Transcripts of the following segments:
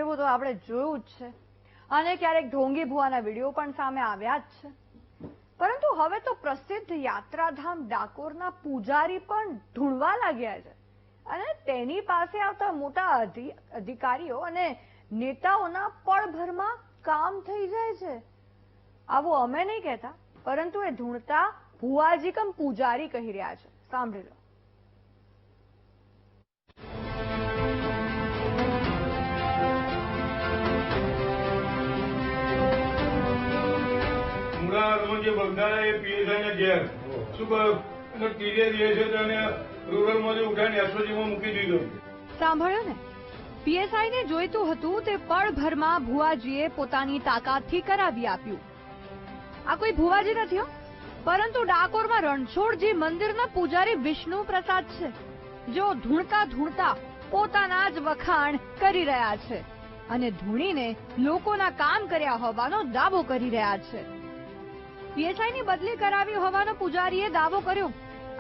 જેવું તો આપણે જોયું જ છે અને ક્યારેક ઢોંગી ભુવાના વિડીયો પણ સામે આવ્યા જ છે. પરંતુ હવે તો પ્રસિદ્ધ યાત્રાધામ ડાકોરના પૂજારી પણ ઢૂંઢવા લાગ્યા છે અને તેની પાસે આવતા મોટા અધિકારીઓ અને નેતાઓના પળભરમાં કામ થઈ જાય છે. આવું અમે નહીં કહેતા, પરંતુ એ ઢૂંઢતા ભુવાજી કમ પૂજારી કહી રહ્યા છે. સાંભળી લો. જે બગદાણા એ પીએસઆઈ ને ઘેર શું કહ્યું અને ત્રીજે દિવસે તેને રૂરલ માંથી ઉઠાઈને એસઓજીમાં મૂકી દીધો. સાંભળ્યો ને, પીએસઆઈ ને જોઈતું હતું તે પળભરમાં ભુવાજીએ પોતાની તાકાતથી કરાવી આપ્યું. આ કોઈ ભુવાજી નથી હો, પરંતુ ડાકોરમાં રણછોડજી મંદિરના પૂજારી વિષ્ણુ પ્રસાદ છે, જેઓ ઢૂંઢતા ઢૂંઢતા પોતાના જ વખાણ કરી રહ્યા છે અને ધૂણીને લોકોના કામ કર્યા હોવાનો દાવો કરી રહ્યા છે. પીએસઆઈની બદલી કરાવી હોવાનો પૂજારીએ દાવો કર્યો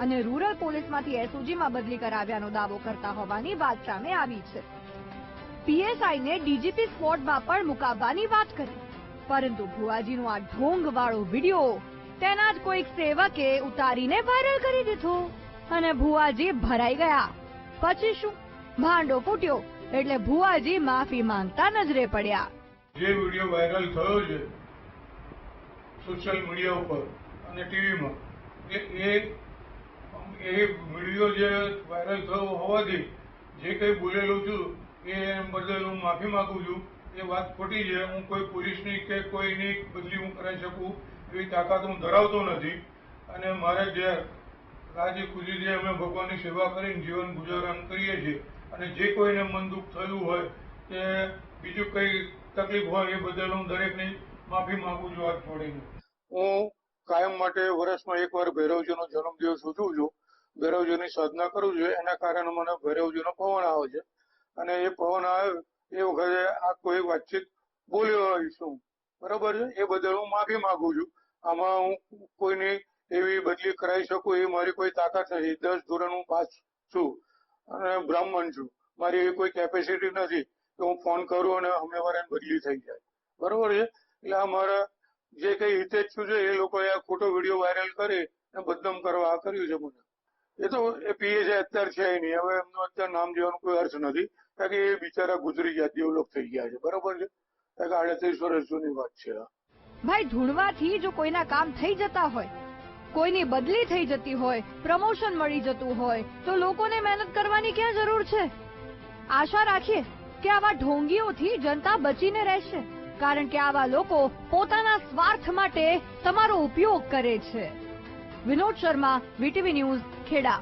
અને રૂરલ પોલીસમાંથી એસઓજીમાં બદલી કરાવ્યાનો દાવો કરતા હોવાની વાત સામે આવી છે. પીએસઆઈને ડીજીપી સ્પોટમાં પણ મુકાવવાની વાત કરી, પરંતુ ભુવાજીનો આ ઢોંગવાળો વિડીયો તેના જ કોઈક સેવકે ઉતારીને વાયરલ કરી દીધો અને ભુવાજી ભરાઈ ગયા. પછી શું, ભાંડો ફૂટ્યો એટલે ભુવાજી માફી માંગતા નજરે પડ્યા. જે વિડીયો વાયરલ થયો છે સોશિયલ મીડિયા ઉપર અને ટીવીમાં, એ વિડીયો જે વાયરલ થયો હોવાથી જે કંઈ બોલેલું છું એ બદલ હું માફી માંગુ છું. એ વાત ખોટી છે. હું કોઈ પોલીસની કે કોઈની બદલી હું કરાવી શકું એવી તાકાત હું ધરાવતો નથી અને મારે જે રાજી ખુશીથી અમે ભગવાનની સેવા કરીને જીવન ગુજારણ કરીએ છીએ અને જે કોઈને મન દુઃખ થયું હોય કે બીજું કંઈ તકલીફ હોય એ બદલ હું દરેકની માફી માંગુ છું હાથ જોડીને. હું કાયમ માટે વર્ષમાં એકવાર ભૈરવજીનો જન્મદિવસ ઉજવું છું. ભૈરવજીની સાધના કરું છું. એના કારણે મને ભૈરવજીનો પવન આવે છે અને એ પવન આવે એ વખતે આ કોઈ વાતચીત બોલ્યો હોઈશું, બરાબર છે, એ બદલ હું માફી માંગુ છું. આમાં હું કોઈની એવી બદલી કરાવી શકું એ મારી કોઈ તાકાત નથી. 10 ધોરણ હું પાસ છું અને બ્રાહ્મણ છું. મારી એવી કોઈ કેપેસિટી નથી કે હું ફોન કરું અને સામેવાળાની બદલી થઈ જાય, બરોબર છે. એટલે આ મારા જે કઈ હિતેચ્છુ છે એ લોકોએ આ ખોટો વિડીયો વાયરલ કરી અને બદનામ કરવા આ કર્યું છે મને. એ તો એ પીએસઆઈ અત્યારે છે નહીં, હવે એમનું અત્યારે નામ લેવાનો કોઈ અર્થ નથી, કારણ કે એ બિચારા ગુજરી ગયા, ડેવલપ થઈ ગયા છે, બરોબર છે. કારણ કે 38 વર્ષ જૂની વાત છે. ભાઈ, ઢૂંઢવાથી જો કોઈના કામ થઈ જતા હોય, કોઈની બદલી થઈ જતી હોય, પ્રમોશન મળી જતું હોય, તો લોકોને મહેનત કરવાની ક્યાં જરૂર છે? આશા રાખીએ કે આવા ઢોંગીઓથી જનતા બચીને રહેશે, કારણ કે આવા લોકો પોતાના સ્વાર્થ માટે તમારો ઉપયોગ કરે છે. Vinod Sharma, VTV news, Kheda.